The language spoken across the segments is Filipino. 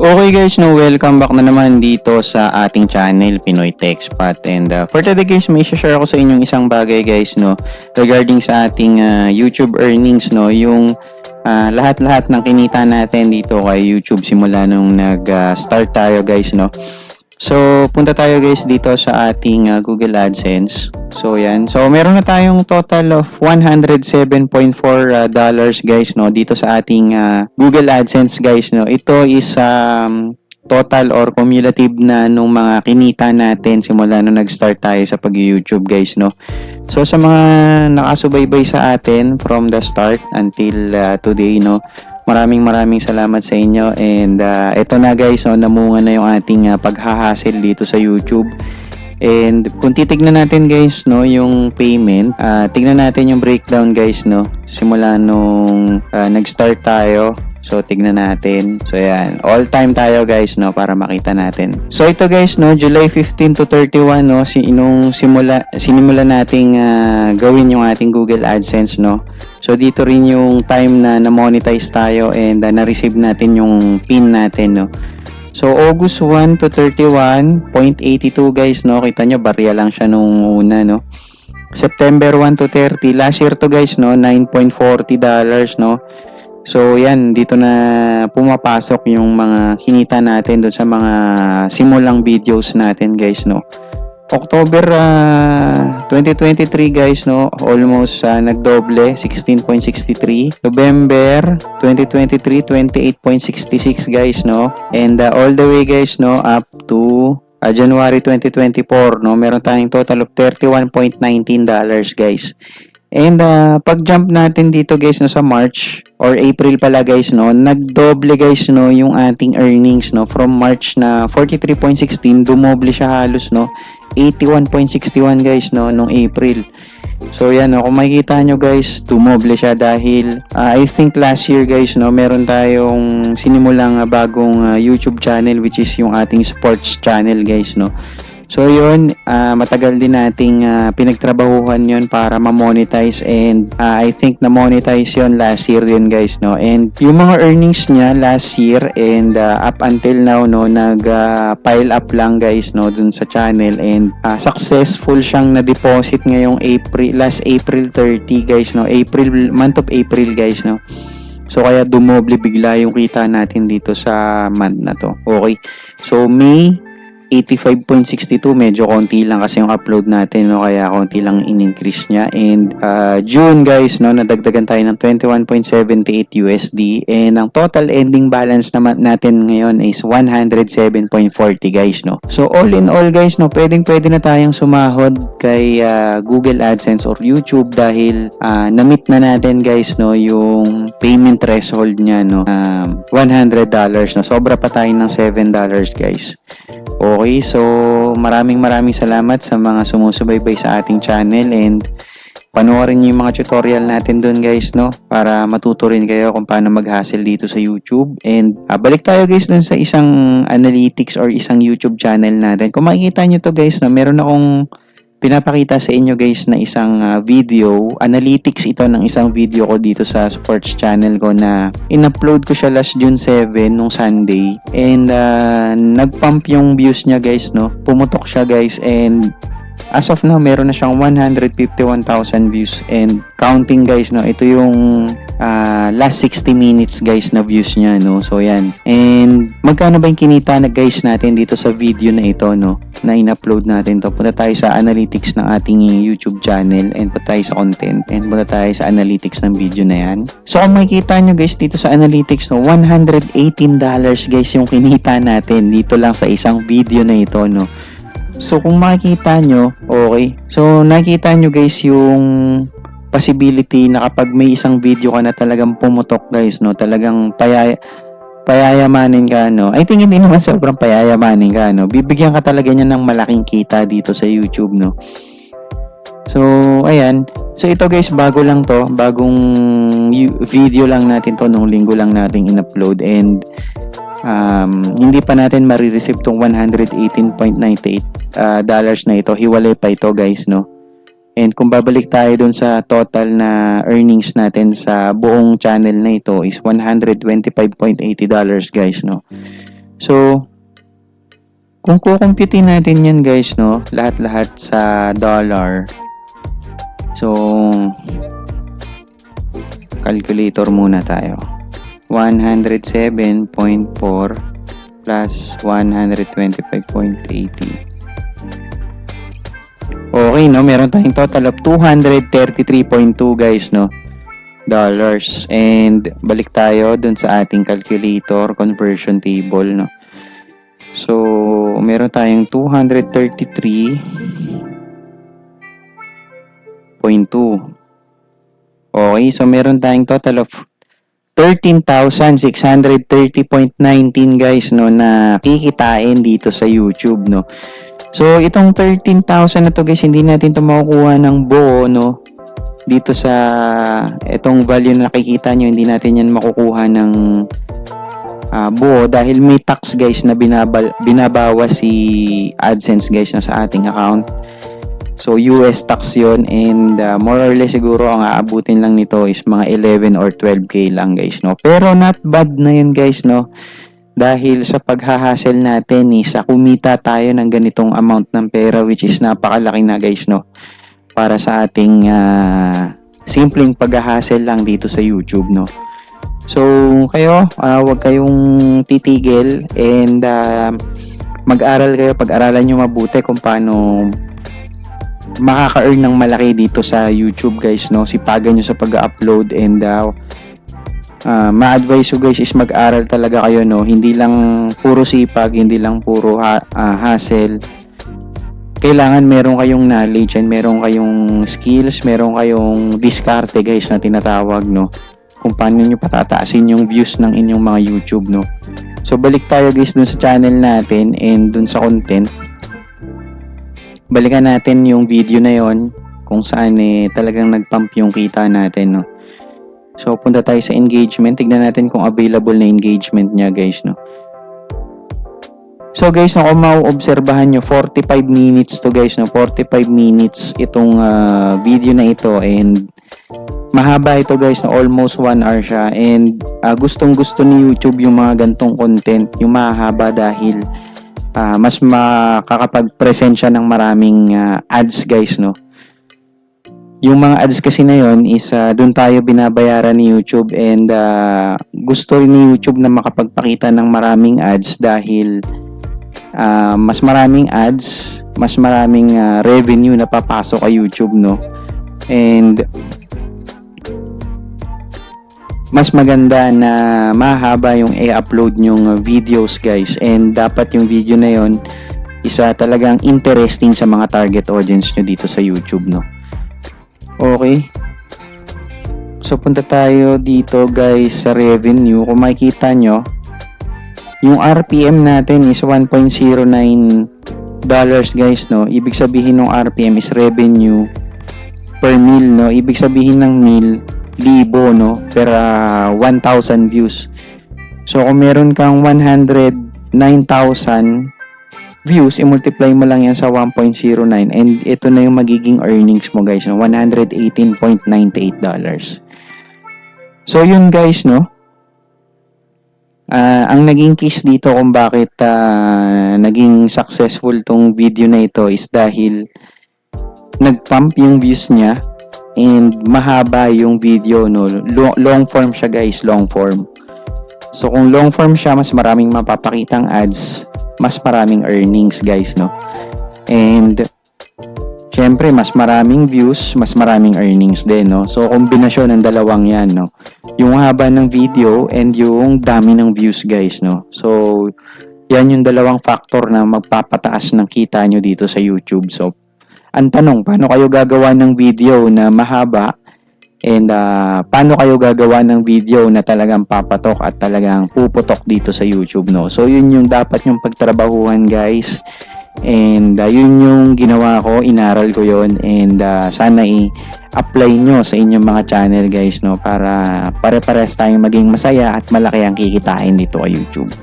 Okay guys, no, welcome back na naman dito sa ating channel, Pinoy Tech Spot. And for today guys, may share ako sa inyong isang bagay guys, no, regarding sa ating YouTube earnings, no, yung lahat-lahat ng kinita natin dito kay YouTube simula nung nag-start tayo guys, no. So, punta tayo guys dito sa ating Google AdSense. So, yan. So, meron na tayong total of $107.4 guys, no, dito sa ating Google AdSense guys, no. Ito is total or cumulative na nung mga kinita natin simula nung nag-start tayo sa pag-YouTube guys, no. So, sa mga nakasubaybay sa atin from the start until today, no, maraming salamat sa inyo. And ito na guys, namunga na yung ating paghahassle dito sa YouTube. And kung titignan natin guys, no, yung payment, tignan natin yung breakdown guys, no, simula nung nag-start tayo. So, tignan natin. So, yan. All time tayo guys, no, para makita natin. So, ito guys, no, July 15 to 31, no, nung sinimula nating gawin yung ating Google AdSense, no. So, dito rin yung time na na-monetize tayo and na-receive natin yung PIN natin, no. So, August 1 to 31.82 guys, no. Kita nyo, barya lang siya nung una, no. September 1 to 30. Last year to guys, no, $9.40, no. So, yan, dito na pumapasok yung mga kinita natin doon sa mga simulang videos natin, guys, no. October 2023, guys, no, almost nagdoble, 16.63. November 2023, 28.66, guys, no. And all the way, guys, no, up to January 2024, no, meron tayong total of $31.19, guys. And pag-jump natin dito guys, no, sa March or April pala guys, no, nagdoble guys, no, yung ating earnings, no, from March na 43.16 dumoble siya halos, no, 81.61 guys, no, nung April. So yan, no, kung makikita nyo guys, dumoble siya dahil I think last year guys, no, meron tayong sinimulang bagong YouTube channel which is yung ating sports channel guys, no. So yun, matagal din nating pinagtrabahuhan yun para ma-monetize and I think na-monetize yun last year din guys, no. And yung mga earnings niya last year and up until now, no, nag-pile up lang guys, no, dun sa channel and successful siyang na-deposit ngayong last April 30 guys, no, month of April guys, no. So kaya dumoble bigla yung kita natin dito sa month na to. Okay. So May 85.62, medyo konti lang kasi yung upload natin, no, kaya konti lang in-increase niya. And June guys, no, nadagdagan tayo ng 21.78 USD and ang total ending balance naman natin ngayon is 107.40 guys, no. So all in all guys, no, pwede na tayong sumahod kay Google AdSense or YouTube dahil na-meet na natin guys, no, yung payment threshold niya, no, $100, no. Sobra pa tayo ng $7 guys. Okay, so maraming salamat sa mga sumusubaybay sa ating channel and panoorin niyo yung mga tutorial natin doon guys, no, para matuto rin kayo kung paano mag-hustle dito sa YouTube. And balik tayo guys doon sa isang analytics or isang YouTube channel natin. Kung makikita niyo to guys, no, meron akong pinapakita sa inyo guys na isang video, analytics ito ng isang video ko dito sa sports channel ko na in-upload ko siya last June 7 nung Sunday and nag-pump yung views niya guys, no, pumutok siya guys and as of now meron na siyang 151,000 views and counting guys, no. Ito yung last 60 minutes guys na views niya, no. So yan, and magkano ba yung kinita na guys natin dito sa video na ito, no, na in-upload natin to. Punta tayo sa analytics ng ating YouTube channel and punta tayo sa content and punta tayo sa analytics ng video na yan. So kung makikita nyo guys dito sa analytics, no, $118 guys yung kinita natin dito lang sa isang video na ito, no. So kung makikita nyo, okay, so nakikita nyo guys yung possibility na kapag may isang video ka na talagang pumutok guys, no, talagang payayamanin ka, no. I think hindi naman sobrang payayamanin ka, no. Bibigyan ka talaga niya ng malaking kita dito sa YouTube, no. So, ayan. So, ito guys, bago lang to. Bagong video lang natin to. Nung linggo lang natin in-upload. And, hindi pa natin marireceive tong $118.98 na ito. Hiwalay pa ito guys, no. And kung babalik tayo dun sa total na earnings natin sa buong channel na ito is $125.80 guys, no. So, kung kukumputin natin yan guys, no, lahat-lahat sa dollar. So, calculator muna tayo. 107.4 plus 125.80. Okay, no, meron tayong total of 233.2 guys, no, dollars. And balik tayo dun sa ating calculator conversion table, no. So, meron tayong 233.2. Okay, so meron tayong total of 13,630.19 guys, no, na kikitain dito sa YouTube, no. So, itong 13,000 na to guys, hindi natin to makukuha ng buo, no. Dito sa itong value na nakikita nyo, hindi natin yan makukuha ng buo dahil may tax guys na binabawas si AdSense guys na sa ating account. So US tax yon, and more or less siguro ang aabutin lang nito is mga 11 or 12k lang guys, no. Pero not bad na yun guys, no, dahil sa paghahassle natin is kumita tayo ng ganitong amount ng pera, which is napakalaki na guys, no, para sa ating simpleng paghahassle lang dito sa YouTube, no. So, kayo, wag kayong titigil, and mag-aral kayo, pag-aralan nyo mabuti kung paano makaka-earn ng malaki dito sa YouTube guys, no. Sipagan nyo sa pag-upload, and ma-advise ko guys is mag-aral talaga kayo, no. Hindi lang puro sipag, hindi lang puro hassle. Kailangan meron kayong knowledge and meron kayong skills, meron kayong diskarte guys na tinatawag, no, kung paano nyo patataasin yung views ng inyong mga YouTube, no. So, balik tayo guys dun sa channel natin and dun sa content. Balikan natin yung video na yon kung saan talagang nag-pump yung kita natin, no. So, punta tayo sa engagement. Tignan natin kung available na engagement niya guys, no. So guys, kung mauobserbahan nyo, 45 minutes to guys, no. 45 minutes itong video na ito, and mahaba ito guys, na almost 1 hour siya, and gustong gusto ni YouTube yung mga gantong content, yung mahaba, dahil mas makakapag-present siya ng maraming ads guys, no. Yung mga ads kasi na yon is doon tayo binabayaran ni YouTube, and gusto rin ni YouTube na makapagpakita ng maraming ads dahil mas maraming ads, mas maraming revenue na papasok kay YouTube, no. And mas maganda na mahaba yung i-upload nyong videos guys, and dapat yung video na yon isa talagang interesting sa mga target audience nyo dito sa YouTube, no. Okay, so punta tayo dito guys sa revenue. Kung makikita nyo, yung RPM natin is 1.09 dollars guys, no. Ibig sabihin ng RPM is revenue per mil, no. Ibig sabihin ng mil, libo, no, per 1,000 views. So kung meron kang 109,000 views, i-multiply mo lang yan sa 1.09, and ito na yung magiging earnings mo guys, no, $118.98. So yun guys, no. Ang naging case dito kung bakit naging successful tong video na ito is dahil nag-pump yung views niya, and mahaba yung video, no. Long form siya guys, long form. So kung long form siya, mas maraming mapapakitang ads, mas maraming earnings guys, no. And syempre mas maraming views, mas maraming earnings din, no. So kombinasyon ng dalawang yan, no. Yung haba ng video and yung dami ng views guys, no. So yan yung dalawang factor na magpapataas ng kita nyo dito sa YouTube. So ang tanong, paano kayo gagawa ng video na mahaba, and paano kayo gagawa ng video na talagang papatok at talagang puputok dito sa YouTube, no. So yun yung dapat yung pagtrabahuhan guys, and yun yung ginawa ko, inaral ko yun, and sana i-apply nyo sa inyong mga channel guys, no, para pare-pares tayong maging masaya at malaki ang kikitain dito sa YouTube.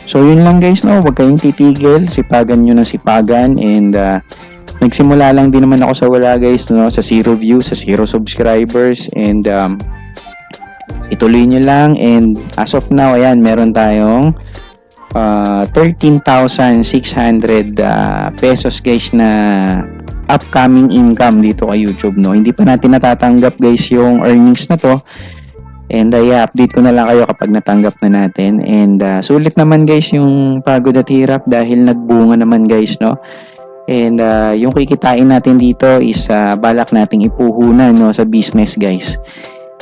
So yun lang guys, no. Huwag kayong titigil, sipagan nyo ng sipagan, and nagsimula lang din naman ako sa wala guys, no, sa 0 views, sa 0 subscribers, and ituloy nyo lang, and as of now, ayan, meron tayong 13,600 pesos guys na upcoming income dito kay YouTube, no. Hindi pa natin natatanggap guys yung earnings na to, and i-update ko na lang kayo kapag natanggap na natin. And sulit naman guys yung pagod at hirap dahil nagbunga naman guys, no. And yung kikitain natin dito is balak nating ipuhunan, no, sa business guys.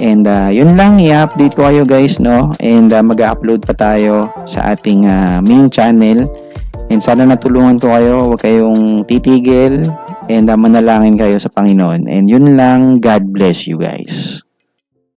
And yun lang, i-update ko kayo guys, no. And mag-upload pa tayo sa ating main channel. And sana natulungan ko kayo, huwag kayong titigil, and manalangin kayo sa Panginoon. And yun lang, God bless you guys.